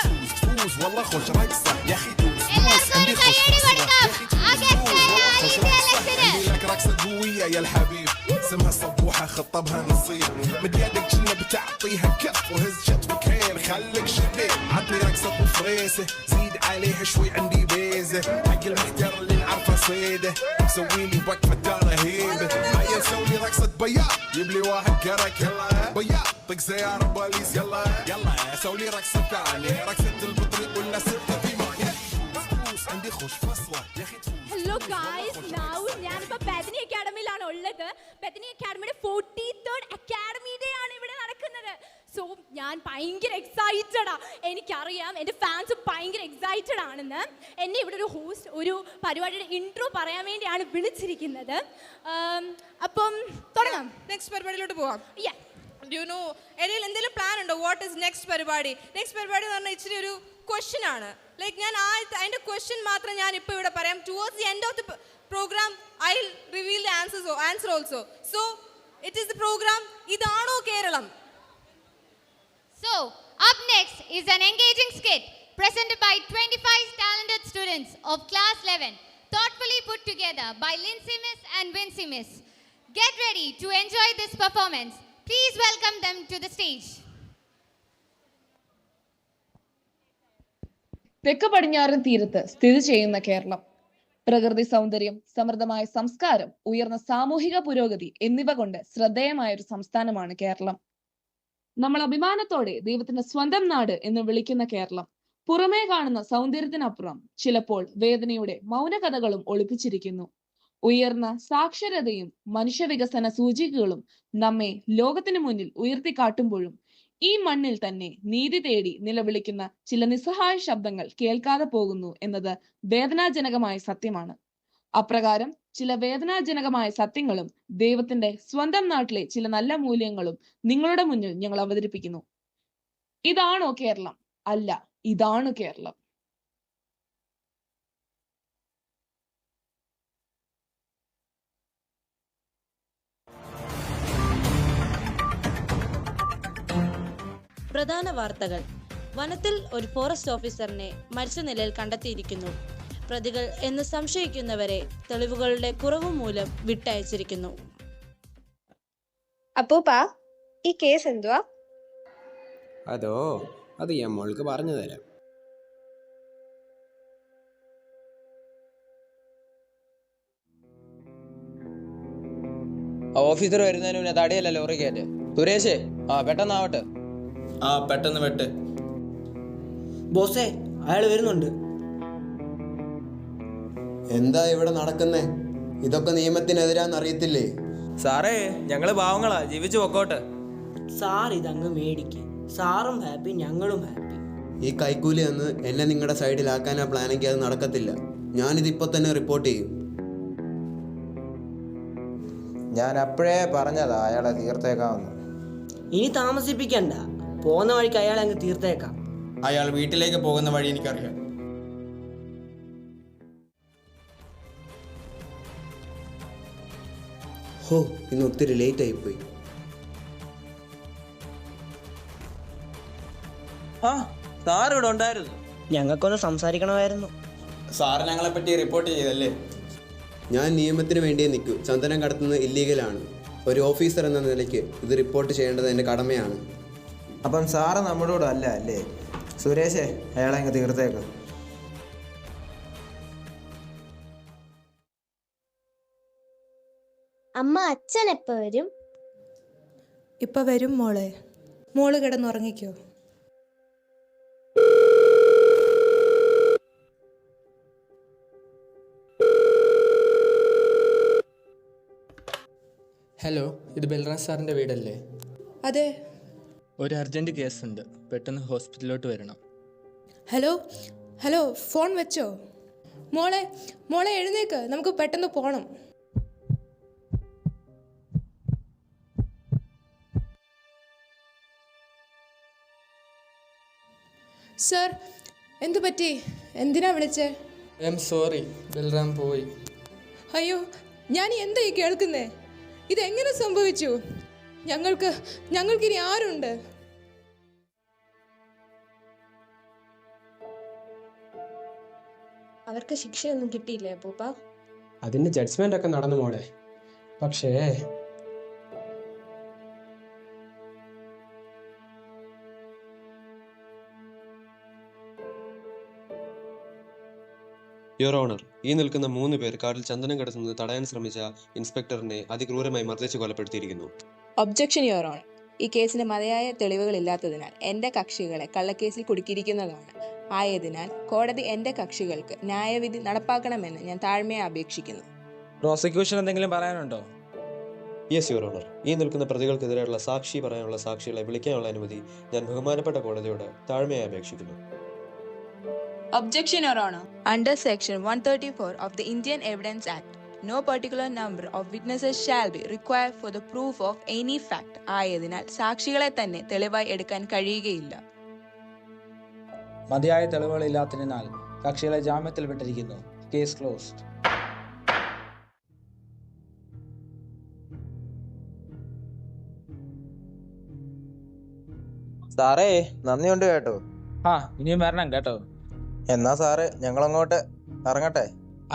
تفوز والله خوش رقصة يا أخي تفوز عندي خوش فصلة يا أخي تفوز خوش رقصة عندي لك رقصة قوية يا الحبيب اسمها صبوحة خطبها نصيب مد يدك كنا بتعطيها كف وهز شطفكين خليك شبيب عطني رقصة وفريسة زيد عليها شوي عندي بيزة حق المحتر اللي نعرفه صيده سوي لي وقفة رهيبة هيا نسوي رقصة بياض جيب لي واحد كرك يلا بياض طق سيارة بوليس يلا يلا سوي لي رقصة ثانية رقصة البطريق ولا ستة في ماي تفوز عندي خوش فصلة يا أخي تفوز. Hello guys, now ഞാനിപ്പോൾ Bethany അക്കാഡമിയിലാണ് ഉള്ളത്. Bethany അക്കാഡമിയുടെ 43rd academy day ആണ് ഇവിടെ നടക്കുന്നത്. സോ ഞാൻ ഭയങ്കര എക്സൈറ്റഡാ. എനിക്കറിയാം എൻ്റെ ഫാൻസ് ഭയങ്കര എക്സൈറ്റഡ് ആണെന്ന്. എന്നെ ഇവിടെ ഒരു ഹോസ്റ്റ് ഒരു പരിപാടിയുടെ ഇൻട്രോ പറയാൻ വേണ്ടിയാണ് വിളിച്ചിരിക്കുന്നത്. അപ്പം തുടങ്ങാം. നെക്സ്റ്റ് പരിപാടിയിലോട്ട് പോവാം. ഇടയിൽ എന്തെങ്കിലും പ്ലാൻ ഉണ്ടോ? വാട്ട് ഇസ് നെക്സ്റ്റ് പരിപാടി? നെക്സ്റ്റ് പരിപാടി എന്ന് പറഞ്ഞാൽ ഇച്ചിരി ഒരു ക്വസ്റ്റ്യൻ ആണ്. ലൈക്ക് ഞാൻ അതിൻ്റെ ക്വസ്റ്റ്യൻ മാത്രം ഞാൻ ഇപ്പോൾ ഇവിടെ പറയാം. Towards the end of the program I will reveal the answer also. So it is the program ഇതാണോ Keralam. So, up next is an engaging skit presented by 25 talented students of class 11, thoughtfully put together by Lindsay Miss and Vincy Miss. Get ready to enjoy this performance. Please welcome them to the stage. തെക്ക് പടിഞ്ഞാറൻ തീരത്ത് സ്ഥിതി ചെയ്യുന്ന കേരളം പ്രകൃതി സൗന്ദര്യം, സമൃദ്ധമായ സംസ്കാരം, ഉയർന്ന സാമൂഹിക പുരോഗതി എന്നിവ കൊണ്ട് ശ്രദ്ധേയമായ ഒരു സംസ്ഥാനമാണ് കേരളം. നമ്മൾ അഭിമാനത്തോടെ ദൈവത്തിന്റെ സ്വന്തം നാട് എന്ന് വിളിക്കുന്ന കേരളം പുറമേ കാണുന്ന സൗന്ദര്യത്തിനപ്പുറം ചിലപ്പോൾ വേദനയുടെ മൗനകഥകളും ഒളിപ്പിച്ചിരിക്കുന്നു. ഉയർന്ന സാക്ഷരതയും മനുഷ്യവികസന സൂചികകളും നമ്മെ ലോകത്തിനു മുന്നിൽ ഉയർത്തിക്കാട്ടുമ്പോഴും ഈ മണ്ണിൽ തന്നെ നീതി തേടി നിലവിളിക്കുന്ന ചില നിസ്സഹായ ശബ്ദങ്ങൾ കേൾക്കാതെ പോകുന്നു എന്നത് വേദനാജനകമായ സത്യമാണ്. അപ്രകാരം ചില വേദനാജനകമായ സത്യങ്ങളും ദൈവത്തിന്റെ സ്വന്തം നാട്ടിലെ ചില നല്ല മൂല്യങ്ങളും നിങ്ങളുടെ മുന്നിൽ ഞങ്ങൾ അവതരിപ്പിക്കുന്നു. ഇതാണോ കേരളം? അല്ല, ഇതാണ് കേരളം. പ്രധാന വാർത്തകൾ. വനത്തിൽ ഒരു ഫോറസ്റ്റ് ഓഫീസറിനെ മരിച്ച നിലയിൽ കണ്ടെത്തിയിരിക്കുന്നു. പ്രതികൾ എന്ന് സംശയിക്കുന്നവരെ തെളിവുകളുടെ കുറവ് മൂലം വിട്ടയച്ചിരിക്കുന്നു. അപ്പൂപ്പാ, ഈ കേസ് എന്തുവാ? അത് ഞാൻ മോൾക്ക് പറഞ്ഞു തരാം. ഓഫീസർ വരുന്നതിന് മുന്നേ തടിയല്ല ലോറി കയറ്റ്. സുരേഷ്, പെട്ടെന്നാവട്ടെ. പെട്ടെന്ന് വെട്ട്. ബോസേ, അയാൾ വരുന്നുണ്ട്. എന്താ ഇവിടെ നടക്കുന്നേ? ഇതൊക്കെ നിയമത്തിനെതിരാന്ന് അറിയത്തില്ലേ? സാറേ, ഞങ്ങള് പാവങ്ങളാ, ജീവിച്ചു പൊക്കോട്ടെ. സാർ ഇതങ്ങ് മേടിക്ക്. സാറും ഹാപ്പി, ഞങ്ങളും ഹാപ്പി. ഈ കൈക്കൂലി എന്ന് എന്നെ നിങ്ങളുടെ സൈഡിലാക്കാനാ പ്ലാനെങ്കിൽ അത് നടക്കത്തില്ല. ഞാനിതിപ്പോ തന്നെ റിപ്പോർട്ട് ചെയ്യും. ഞാൻ അപ്പോഴേ പറഞ്ഞതാ അയാളെ തീർത്തേക്കാമെന്ന്. ഇനി താമസിപ്പിക്കണ്ട, പോകുന്ന വഴിക്ക് അയാളെ അങ്ങ് തീർത്തേക്കാം. അയാൾ വീട്ടിലേക്ക് പോകുന്ന വഴി എനിക്കറിയാം. ഹോ, ഇന്ന് ഒത്തിരി ലേറ്റ് ആയിപ്പോയി. സാർ ഇവിടെ ഉണ്ടായിരുന്നു. ഞങ്ങൾക്കൊന്ന് സംസാരിക്കണമായിരുന്നു. സാറ് ഞങ്ങളെ പറ്റി റിപ്പോർട്ട് ചെയ്തല്ലേ? ഞാൻ നിയമത്തിന് വേണ്ടിയേ നിൽക്കൂ. ചന്ദനം കടത്തുന്നത് ഇല്ലീഗലാണ്. ഒരു ഓഫീസർ എന്ന നിലയ്ക്ക് ഇത് റിപ്പോർട്ട് ചെയ്യേണ്ടത് എൻ്റെ കടമയാണ്. അപ്പം സാറ് നമ്മളോട് അല്ല അല്ലേ? സുരേഷേ, അയാളെ അങ്ങ് തീർത്തേക്ക്. അമ്മ, അച്ഛൻ എപ്പോ വരും? ഇപ്പൊ വരും മോളെ. മോള് കിടന്നുറങ്ങിക്കോ. ഹലോ, ഇത് ബൽറാം സാറിൻ്റെ വീടല്ലേ? അതെ. ഒരു അർജൻറ്റ് കേസുണ്ട്, പെട്ടെന്ന് ഹോസ്പിറ്റലിലോട്ട് വരണം. ഹലോ, ഫോൺ വെച്ചോ? മോളെ എഴുന്നേക്ക്, നമുക്ക് പെട്ടെന്ന് പോണം. സർ, എന്തു പറ്റി? എന്തിനാ വിളിച്ചേ? ഐ എം സോറി, ബൽറാം പോയി. അയ്യോ, ഞാൻ എന്താ ഈ കേൾക്കുന്നേ? ഇതെങ്ങനെ സംഭവിച്ചു? ഞങ്ങൾക്കിനി ആരുണ്ട്? അവർക്ക് ശിക്ഷയൊന്നും കിട്ടിയില്ലേ അപ്പൂപ്പ? അതിൻ്റെ ജഡ്ജ്മെൻ്റ് ഒക്കെ നടന്നു മോളെ. പക്ഷേ യുവർ ഓണർ, ഈ നിൽക്കുന്ന 3 പേർ കാട്ടിൽ ചന്ദനം കടത്തുന്നത് തടയാൻ ശ്രമിച്ച ഇൻസ്പെക്ടറിനെ അതിക്രൂരമായി മർദ്ദിച്ച് കൊലപ്പെടുത്തിയിരിക്കുന്നു. Objection your honour. ഈ കേസിന് മതിയായ തെളിവുകളില്ലാത്തതിനാൽ എൻ്റെ കക്ഷികളെ കള്ളക്കേസിൽ കുടുക്കിയിരിക്കുന്നതാണ്. ആയതിനാൽ കോടതി എൻ്റെ കക്ഷികൾക്ക് ന്യായവിധി നടപ്പാക്കണമെന്ന് ഞാൻ താഴ്മയെ അപേക്ഷിക്കുന്നു. പ്രോസിക്യൂഷൻ എന്തെങ്കിലും പറയാനുണ്ടോ? Yes your honour. ഈ നിൽക്കുന്ന പ്രതികൾക്കെതിരെയുള്ള സാക്ഷി പറയാനുള്ള സാക്ഷികളെ വിളിക്കാനുള്ള അനുമതി ഞാൻ ബഹുമാനപ്പെട്ട കോടതിയോട് താഴ്മയായി അപേക്ഷിക്കുന്നു. Objection, Your Honor. Under Section 134 of the Indian Evidence Act, no particular number of witnesses shall be required for the proof of any fact. ആയതിനാൽ സാക്ഷികളെ തന്നെ തെളിവായി എടുക്കാൻ കഴിയുകയില്ല. മതിയായ തെളിവുകളില്ലാത്തതിനാൽ കക്ഷികളെ ജാമ്യത്തിൽ വിട്ടിരിക്കുന്നു. Case closed. സാറേ, നന്ദിയുണ്ട് കേട്ടോ. ഇനിയും വരണം കേട്ടോ. എന്നാ സാറേ, ഞങ്ങളങ്ങോട്ട് ഇറങ്ങട്ടെ?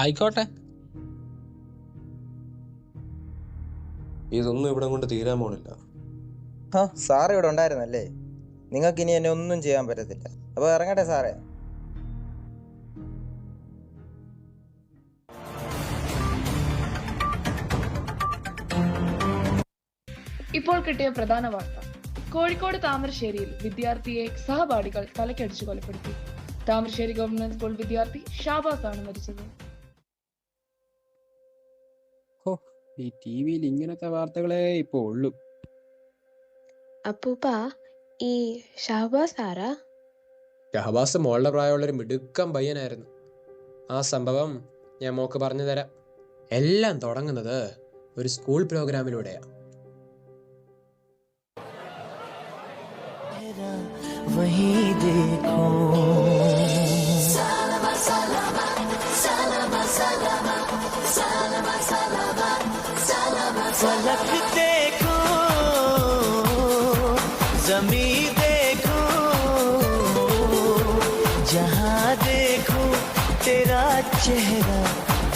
ആയിക്കോട്ടെ. ഇതൊന്നും ഇവിടെ കൊണ്ട് തീരാൻ പോണില്ല. സാറ് ഇവിടെ ഉണ്ടായിരുന്നല്ലേ? നിങ്ങൾക്ക് ഇനി എന്നെ ഒന്നും ചെയ്യാൻ പറ്റത്തില്ല. അപ്പൊ ഇറങ്ങട്ടെ സാറേ? ഇപ്പോൾ കിട്ടിയ പ്രധാന വാർത്ത. കോഴിക്കോട് താമരശ്ശേരിയിൽ വിദ്യാർത്ഥിയെ സഹപാഠികൾ തലക്കടിച്ചു കൊലപ്പെടുത്തി. താമരശ്ശേരി ഗവൺമെന്റ് സ്കൂൾ വിദ്യാർത്ഥി ഷാബാസ് ആണ് മരിച്ചത്. ഈ ടിവിയിൽ ഇങ്ങനത്തെ വാർത്തകളെ ഇപ്പൊ ഉള്ളു. അപ്പൂപ്പ, ഈ ഷഹബാസ് ആരാ? ഷഹബാസ് മോളുടെ പ്രായമുള്ളൊരു മിടുക്കം പയ്യനായിരുന്നു. ആ സംഭവം ഞാൻ മോക്ക് പറഞ്ഞു തരാം. എല്ലാം തുടങ്ങുന്നത് ഒരു സ്കൂൾ പ്രോഗ്രാമിലൂടെയാ. फलक देखो, ज़मीं देखो, जहाँ देखो तेरा चेहरा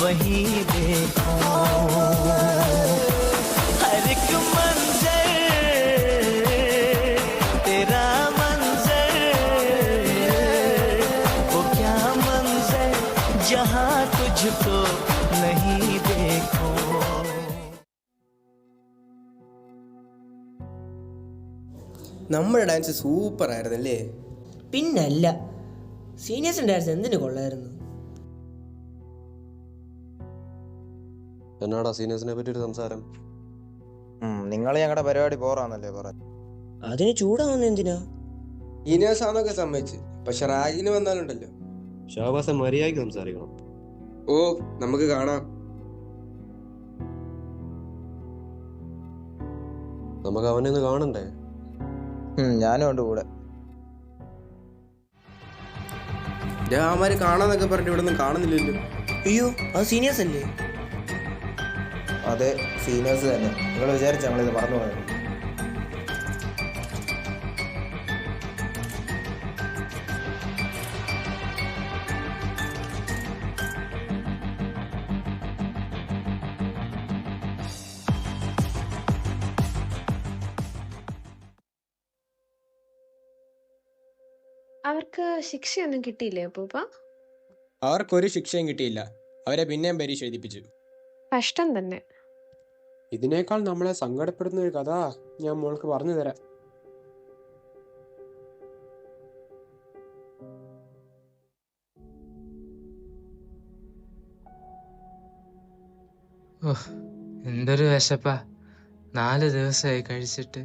वहीं देखो. हर एक मंजर तेरा मंजर, वो क्या मंजर जहाँ तुझको नहीं देखो. നമ്മുടെ ഡാൻസ് സൂപ്പർ ആയിരുന്നല്ലേ? പിന്നല്ല, സീനിയേഴ്സിന്റെ ഡാൻസ് എന്തിനു കൊള്ളായിരുന്നു. എന്നാടാ സീനിയേഴ്സിനെ പറ്റി ഒരു സംസാരം? നിങ്ങൾ ഞങ്ങളുടെ പരിപാടി പോറാന്നല്ലേ പറഞ്ഞു. അതിന് ചൂടാവുന്ന എന്തിനാ? സീനിയേഴ്സാന്നൊക്കെ സമ്മതിച്ച്, പക്ഷെ റാഗിന് വന്നാലുണ്ടല്ലോ. ഷാബാസ് മര്യാദയ്ക്ക് സംസാരിക്കണം. ഓ, നമുക്ക് കാണാം. നമുക്ക് അവനെ ഒന്ന് കാണണ്ടേ? ഞാനും ഉണ്ട് കൂടെ. അവന്മാര് കാണാന്നൊക്കെ പറഞ്ഞിട്ട് ഇവിടെ ഒന്നും കാണുന്നില്ലല്ലോ. അയ്യോ, അത് സീനിയേഴ്സ് അല്ലേ? അതെ, സീനിയേഴ്സ് തന്നെ. നിങ്ങൾ വിചാരിച്ച നമ്മളിത് മറന്നു പോയത്? അവർക്ക് ശിക്ഷയൊന്നും കിട്ടിയില്ലേ അപ്പൂപ്പ? അവർക്കൊരു ശിക്ഷയും കിട്ടിയില്ല. അവരെ പിന്നെയും പരീക്ഷ എഴുതിപ്പിച്ചു. കഷ്ടം തന്നെ. ഇതിനേക്കാൾ നമ്മളെ സങ്കടപ്പെടുന്ന ഒരു കഥ ഞാൻ മോൾക്ക് പറഞ്ഞു തരാം. എന്തൊരു വിശപ്പാ. 4 ദിവസമായി കഴിച്ചിട്ട്.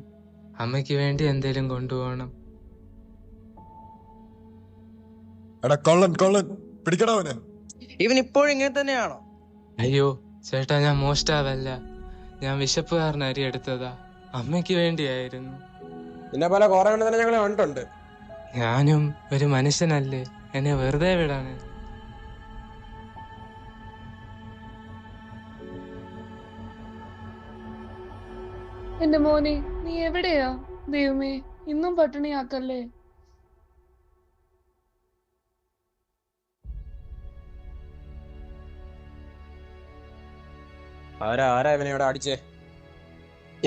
അമ്മയ്ക്ക് വേണ്ടി എന്തേലും കൊണ്ടുപോകണം. പിടിക്കണവനെ. ഇവൻ ഇപ്പോഴും ഇങ്ങനെ തന്നെയാണോ? അയ്യോ ചേട്ടാ, ഞാൻ മോഷ്ടാവല്ല. ഞാൻ വിശപ്പ് കാരണം അരി എടുത്തതാ. അമ്മയ്ക്ക് വേണ്ടിയായിരുന്നു. പിന്നെ പല കുറെ തന്നെ ഞങ്ങൾ കണ്ടിട്ടുണ്ട്. ഞാനും ഒരു മനുഷ്യനല്ലേ, എന്നെ വെറുതെ വിടാണ്. എന്റെ മോനെ, നീ എവിടെയാ? ദൈവമേ, ഇന്നും പട്ടിണിയാക്കല്ലേ. ആരാ ഇവനെ ഇവിടെ അടിച്ചേ?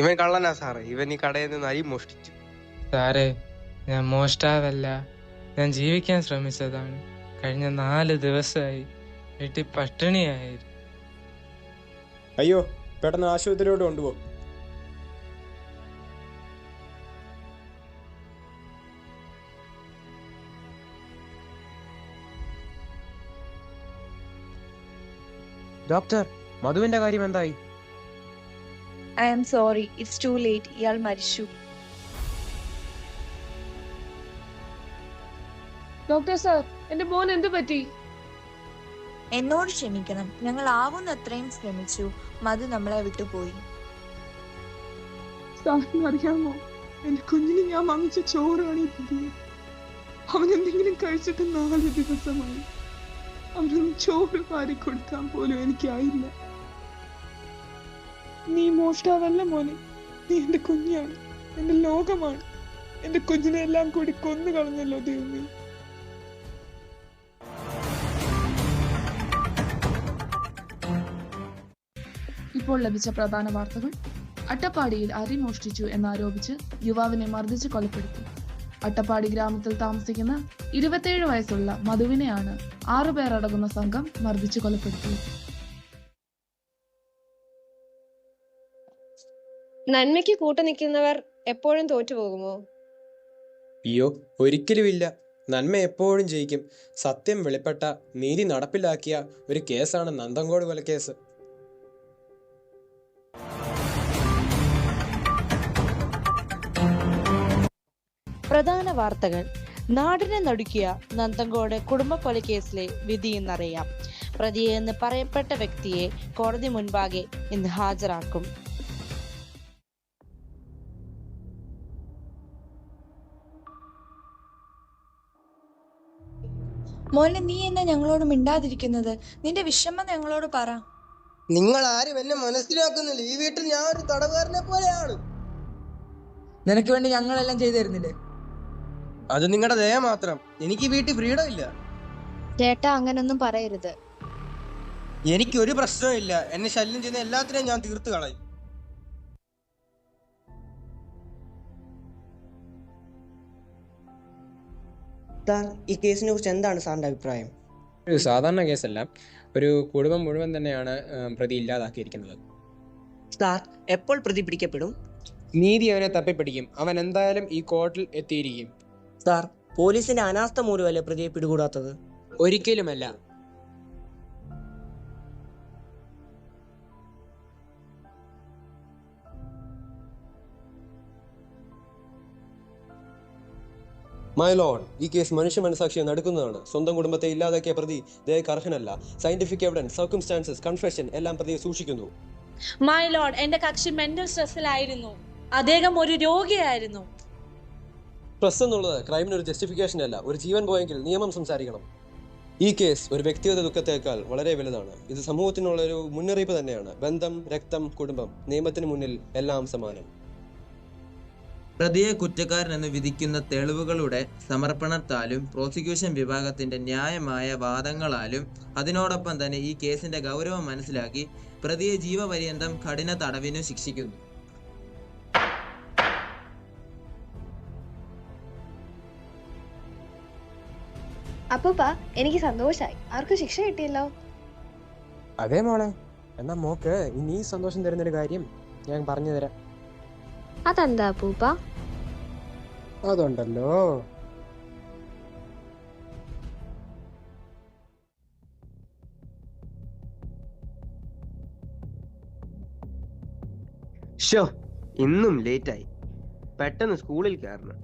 ഇവൻ കള്ളനാ സാറേ, ഇവൻ ഈ കടയിൽ നിന്ന് അരി മോഷ്ടിച്ചു. സാറേ, ഞാൻ മോഷ്ടാവല്ല, ഞാൻ ജീവിക്കാൻ ശ്രമിച്ചതാണ്. കഴിഞ്ഞ 4 ദിവസമായി വീട്ടിൽ പട്ടിണിയായിരുന്നു. അയ്യോ, പെട്ടെന്ന് ആശുപത്രിയോട് കൊണ്ടുപോ. ഡോക്ടർ, മധുവിന്റെ കാര്യം എന്തായി? I am sorry, it's too late. ഇയാൾ മരിച്ചു. ഡോക്ടർ സാർ, എന്റെ മോൻ എന്ത് പറ്റി? എന്നോട് ക്ഷമിക്കണം, ഞങ്ങൾ ആവുന്നത്രയും ശ്രമിച്ചു. മധു നമ്മളെ വിട്ടുപോയി. സാറിന് അറിയാമോ, എന്റെ കുഞ്ഞിന് ഞാൻ വാങ്ങിച്ച ചോറാണ് ഈ പുതിയത്. അവൻ എന്തെങ്കിലും കഴിച്ചിട്ട് 4 ദിവസമായി. അവനൊന്നും ചോറ് വാരി കൊടുക്കാൻ പോലും എനിക്കായില്ല. നീ മോഷ്ടാവല്ല മോനെ, നീ എന്റെ കുഞ്ഞാണ്, എന്റെ ലോകമാണ്. എന്റെ കുഞ്ഞിനെ എല്ലാം കൂടി കൊന്നു കളഞ്ഞല്ലോ ദൈവമേ. ഇപ്പോൾ ലഭിച്ച പ്രധാന വാർത്തകൾ. അട്ടപ്പാടിയിൽ അരി മോഷ്ടിച്ചു എന്നാരോപിച്ച് യുവാവിനെ മർദ്ദിച്ച് കൊലപ്പെടുത്തി. അട്ടപ്പാടി ഗ്രാമത്തിൽ താമസിക്കുന്ന 27 വയസ്സുള്ള മധുവിനെയാണ് 6 പേരടങ്ങുന്ന സംഘം മർദ്ദിച്ച് കൊലപ്പെടുത്തിയത്. നന്മയ്ക്ക് കൂട്ടു നിൽക്കുന്നവർ എപ്പോഴും തോറ്റുപോകുമോ? അയ്യോ, ഒരിക്കലുമില്ല. നന്മ എപ്പോഴും ജയിക്കും. സത്യം വെളിപ്പെട്ട, നീതി നടപ്പിലാക്കിയ ഒരു കേസാണ് നന്തങ്കോട് കൊലക്കേസ്. പ്രധാന വാർത്തകൾ. നാടിനെ നടുക്കിയ നന്തങ്കോട് കുടുംബക്കൊലക്കേസിലെ വിധി ഇന്നറിയാം. പ്രതിയെ എന്ന് പറയപ്പെട്ട വ്യക്തിയെ കോടതി മുൻപാകെ ഇന്ന് ഹാജരാക്കും. മോനെ, നീ എന്നെ ഞങ്ങളോട് മിണ്ടാതിരിക്കുന്നത്? നിന്റെ വിഷമം ഞങ്ങളോട് പറ. നിങ്ങൾ ആരും എന്നെ മനസ്സിലാക്കുന്നില്ല. ഈ വീട്ടിൽ ഞാൻ ഒരു തടവുകാരനെ പോലെയാണ്. നിനക്ക് വേണ്ടി ഞങ്ങളെല്ലാം ചെയ്തു തരുന്നില്ലേ? അത് നിങ്ങളുടെ ദയ മാത്രം. എനിക്ക് വീട്ടിൽ ഫ്രീഡം ഇല്ല. ചേട്ടാ, അങ്ങനൊന്നും പറയരുത്. എനിക്കൊരു പ്രശ്നവും ഇല്ല. എന്നെ ശല്യം ചെയ്യുന്ന എല്ലാത്തിനെയും ഞാൻ തീർത്തു കളയും. സാർ, ഈ കേസിനെ കുറിച്ച് എന്താണ് സാറിന്റെ അഭിപ്രായം? ഒരു സാധാരണ കേസല്ല, ഒരു കുടുംബം മുഴുവൻ തന്നെയാണ് പ്രതി ഇല്ലാതാക്കിയിരിക്കുന്നത്. സാർ, എപ്പോൾ പ്രതി പിടിക്കപ്പെടും? നീതി അവനെ തപ്പിപ്പിടിക്കും. അവൻ എന്തായാലും ഈ കോർട്ടിൽ എത്തിയിരിക്കും. സാർ, പോലീസിന്റെ അനാസ്ഥ മൂലമല്ലേ പ്രതിയെ പിടികൂടാത്തത്? ഒരിക്കലുമല്ല. മൈ ലോർഡ്, ഈ കേസ് മനുഷ്യ മനസാക്ഷിയെ നടക്കുന്നതാണ്. സ്വന്തം കുടുംബത്തെ ഇല്ലാതാക്കിയ പ്രതി ദയക്ക് അർഹനല്ല. സയന്റിഫിക് എവിഡൻസ്, സർക്കംസ്റ്റാൻസസ്, കൺഫെഷൻ എല്ലാം പ്രതിയെ സൂക്ഷിക്കുന്നു. മൈ ലോർഡ്, എന്റെ കക്ഷി മെന്റൽ സ്ട്രെസ്സിലായിരുന്നു. അദ്ദേഹം ഒരു രോഗിയായിരുന്നു. സ്ട്രെസ് എന്നുള്ളത് ക്രൈമിന് ഒരു ജസ്റ്റിഫിക്കേഷൻ അല്ല. ഒരു ജീവൻ പോയെങ്കിൽ നിയമം സംസാരിക്കണം. ഈ കേസ് ഒരു വ്യക്തിഗത ദുഃഖത്തേക്കാൾ വളരെ വലുതാണ്. ഇത് സമൂഹത്തിനുള്ള ഒരു മുന്നറിയിപ്പ് തന്നെയാണ്. ബന്ധം, രക്തം, കുടുംബം, നിയമത്തിന് മുന്നിൽ എല്ലാം സമാനം. പ്രതിയെ കുറ്റക്കാരനെന്ന് വിധിക്കുന്ന തെളിവുകളുടെ സമർപ്പണത്താലും പ്രോസിക്യൂഷൻ വിഭാഗത്തിന്റെ ന്യായമായ വാദങ്ങളാലും അതിനോടൊപ്പം തന്നെ ഈ കേസിന്റെ ഗൗരവം മനസ്സിലാക്കി പ്രതിയെ ജീവപര്യന്തം കഠിന തടവിനു ശിക്ഷിക്കുന്നു. അപ്പൂപ്പ, എനിക്ക് സന്തോഷായി. ആർക്കും ശിക്ഷ കിട്ടിയല്ലോ. അതേ മോളെ, എന്നാ മോക്ക് ഇനി സന്തോഷം തരുന്നൊരു കാര്യം ഞാൻ പറഞ്ഞു തരാം. അതെന്താ അപ്പൂപ്പ? അതുണ്ടല്ലോ. ഇന്നും ലേറ്റായി. പെട്ടെന്ന് സ്കൂളിൽ കയറണം.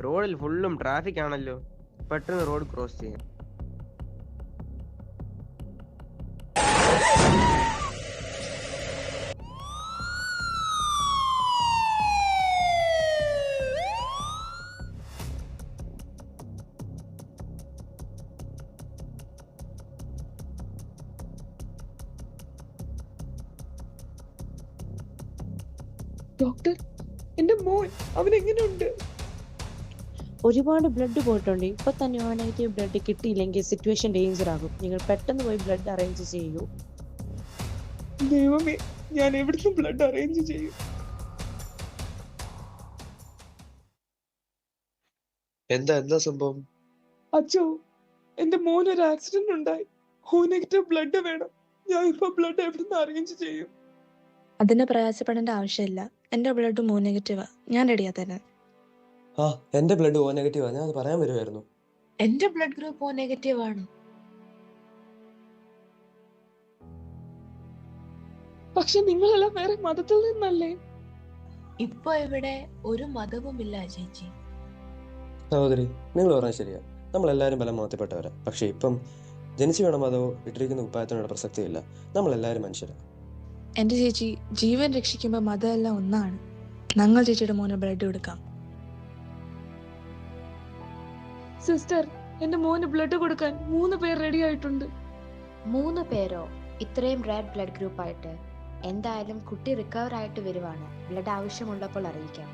റോഡിൽ ഫുള്ളും ട്രാഫിക് ആണല്ലോ. പെട്ടെന്ന് റോഡ് ക്രോസ് ചെയ്യാം. ഡോക്ടർ, എന്റെ മോൻ അവൻ എങ്ങനെയുണ്ട്? ഒരുപാട് ബ്ലഡ് പോയിട്ടുണ്ട്. ഇപ്പൊ തന്നെ നെഗറ്റീവ് ബ്ലഡ് കിട്ടിയില്ലെങ്കിൽ സിറ്റുവേഷൻ ഡേഞ്ചർ ആകും. നിങ്ങൾ പെട്ടെന്ന് പോയി ബ്ലഡ് അറേഞ്ച് ചെയ്യൂ. ദൈവമേ, ഞാൻ എവിടുന്ന് ബ്ലഡ് അറേഞ്ച് ചെയ്യും? എന്താ സംഭവം? അച്ഛോ, എന്റെ മോനൊരു ആക്സിഡന്റ് ഉണ്ടായി. O നെഗറ്റീവ് ബ്ലഡ് വേണം. ഞാൻ ഇപ്പൊ ബ്ലഡ് എവിടുന്ന് അറേഞ്ച് ചെയ്യും? അതിന് പ്രയാസപ്പെടേണ്ട ആവശ്യമില്ല. എന്റെ ബ്ലഡ് O നെഗറ്റീവാ. ഞാൻ റെഡിയാ തരാൻ. എന്റെ ബ്ലഡ് O നെഗറ്റീവാ. ഞാൻ അത് പറയാൻ വരുമായിരുന്നു. എന്റെ ബ്ലഡ് ഗ്രൂപ്പ് O നെഗറ്റീവ് ആണ്. പക്ഷെ നിങ്ങളെല്ലാം വേറെ മതത്തിൽ നിന്നല്ലേ? ഇപ്പൊ ഇവിടെ ഒരു മതവുമില്ല ചേച്ചി. സഹോദരി, നിങ്ങൾ പറഞ്ഞത് ശരിയാ. നമ്മളെല്ലാവരും പല മതത്തിൽപ്പെട്ടവരാ. പക്ഷെ ഇപ്പം ജനിച്ചു വീണ മതമോ ഇട്ടിരിക്കുന്ന ഉപ്പായത്തിനുള്ള പ്രസക്തിയില്ല. നമ്മളെല്ലാവരും മനുഷ്യരാണ്. എന്റെ ചേച്ചി, ജീവൻ രക്ഷിക്കുമ്പോ മതമെല്ലാം ഒന്നാണ്. ഞങ്ങൾ ചേച്ചിയുടെ മോനെ ബ്ലഡ് കൊടുക്കാം. സിസ്റ്റർ, എന്റെ മോന് ബ്ലഡ് കൊടുക്കാൻ 3 പേർ റെഡി ആയിട്ടുണ്ട്. 3 പേരോ? ഇത്രയും റെഡ് ബ്ലഡ് ഗ്രൂപ്പ് ആയിട്ട്? എന്തായാലും കുട്ടി റിക്കവർ ആയിട്ട് വരുവാണ്. ബ്ലഡ് ആവശ്യമുള്ളപ്പോൾ അറിയിക്കാം.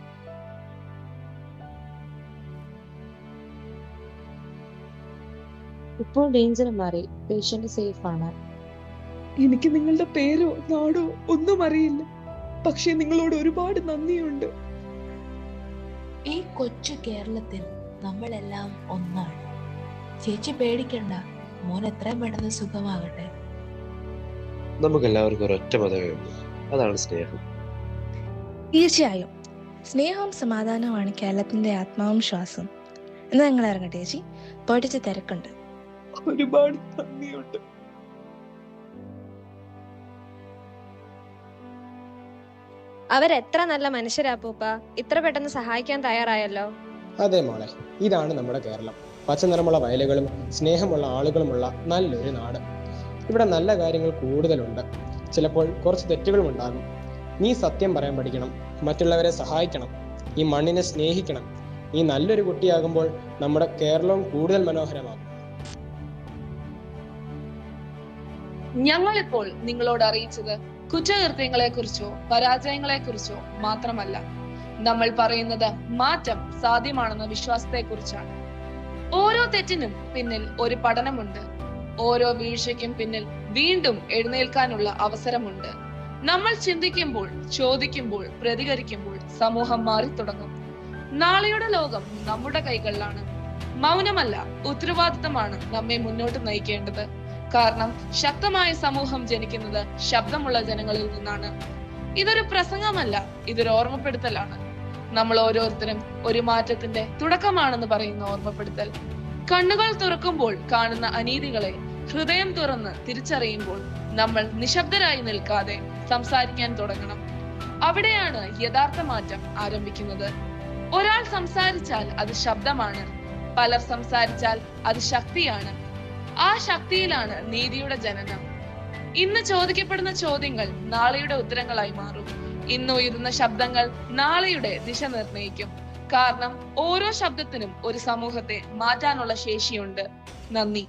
ഇപ്പോൾ ഡേഞ്ചർ മാറി. പേഷ്യന്റ് സേഫ് ആണ്. എനിക്ക് നിങ്ങളുടെ പേരോ നാടോ ഒന്നും അറിയില്ല. പക്ഷെ നിങ്ങളോട് ഒരുപാട് നന്ദിയുണ്ട്. ഈ കൊച്ചു കേരളത്തിൽ നമ്മളെല്ലാം ഒന്നാണ്. ചേച്ചി പേടിക്കണ്ട. മോൻ എത്രയും പെട്ടെന്ന് സുഖമാകട്ടെ. നമുക്കെല്ലാവർക്കും ഒരൊറ്റ മതമേ ഉള്ളൂ. അതാണ് സ്നേഹം. തീർച്ചയായും സ്നേഹവും സമാധാനവുമാണ് കേരളത്തിന്റെ ആത്മാവും ശ്വാസം. എന്ന് ഞങ്ങൾ ഇറങ്ങട്ടെ ചേച്ചി. പോയിട്ട് തിരക്കുണ്ട്. ഒരുപാട് നന്ദിയുണ്ട്. അവരെത്ര നല്ല മനുഷ്യരാ പൂപ്പ. ഇത്ര പെട്ടെന്ന് സഹായിക്കാൻ തയ്യാറായല്ലോ. അതെ മോളെ, ഇതാണ് നമ്മുടെ കേരളം. പച്ച നിറമുള്ള വയലുകളും സ്നേഹമുള്ള ആളുകളുമുള്ള നല്ലൊരു നാട്. ഇവിടെ നല്ല കാര്യങ്ങൾ കൂടുതലുണ്ട്. ചിലപ്പോൾ കുറച്ച് തെറ്റുകളും ഉണ്ടാകും. നീ സത്യം പറയാൻ പഠിക്കണം. മറ്റുള്ളവരെ സഹായിക്കണം. ഈ മണ്ണിനെ സ്നേഹിക്കണം. നീ നല്ലൊരു കുട്ടിയാകുമ്പോൾ നമ്മുടെ കേരളവും കൂടുതൽ മനോഹരമാകും. ഞങ്ങളിപ്പോൾ നിങ്ങളോട് അറിയിച്ചത് കുറ്റകൃത്യങ്ങളെ കുറിച്ചോ പരാജയങ്ങളെ കുറിച്ചോ മാത്രമല്ല. നമ്മൾ പറയുന്നത് മാറ്റം സാധ്യമാണെന്ന വിശ്വാസത്തെ കുറിച്ചാണ്. ഓരോ തെറ്റിനും പിന്നിൽ ഒരു പഠനമുണ്ട്. ഓരോ വീഴ്ചയ്ക്കും പിന്നിൽ വീണ്ടും എഴുന്നേൽക്കാനുള്ള അവസരമുണ്ട്. നമ്മൾ ചിന്തിക്കുമ്പോൾ, ചോദിക്കുമ്പോൾ, പ്രതികരിക്കുമ്പോൾ സമൂഹം മാറി തുടങ്ങും. നാളെയുടെ ലോകം നമ്മുടെ കൈകളിലാണ്. മൗനമല്ല, ഉത്തരവാദിത്തമാണ് നമ്മെ മുന്നോട്ട് നയിക്കേണ്ടത്. കാരണം ശക്തമായ സമൂഹം ജനിക്കുന്നത് ശബ്ദമുള്ള ജനങ്ങളിൽ നിന്നാണ്. ഇതൊരു പ്രസംഗമല്ല, ഇതൊരു ഓർമ്മപ്പെടുത്തലാണ്. നമ്മൾ ഓരോരുത്തരും ഒരു മാറ്റത്തിന്റെ തുടക്കമാണെന്ന് പറയുന്ന ഓർമ്മപ്പെടുത്തൽ. കണ്ണുകൾ തുറക്കുമ്പോൾ കാണുന്ന അനീതികളെ ഹൃദയം തുറന്ന് തിരിച്ചറിയുമ്പോൾ നമ്മൾ നിശബ്ദരായി നിൽക്കാതെ സംസാരിക്കാൻ തുടങ്ങണം. അവിടെയാണ് യഥാർത്ഥ മാറ്റം ആരംഭിക്കുന്നത്. ഒരാൾ സംസാരിച്ചാൽ അത് ശബ്ദമാണ്. പലർ സംസാരിച്ചാൽ അത് ശക്തിയാണ്. ആ ശക്തിയിലാണ് നീതിയുടെ ജനനം. ഇന്ന് ചോദിക്കപ്പെടുന്ന ചോദ്യങ്ങൾ നാളെയുടെ ഉത്തരങ്ങളായി മാറും. ഇന്ന് ഉയരുന്ന ശബ്ദങ്ങൾ നാളെയുടെ ദിശ നിർണ്ണയിക്കും. കാരണം ഓരോ ശബ്ദത്തിനും ഒരു സമൂഹത്തെ മാറ്റാനുള്ള ശേഷിയുണ്ട്. നന്ദി.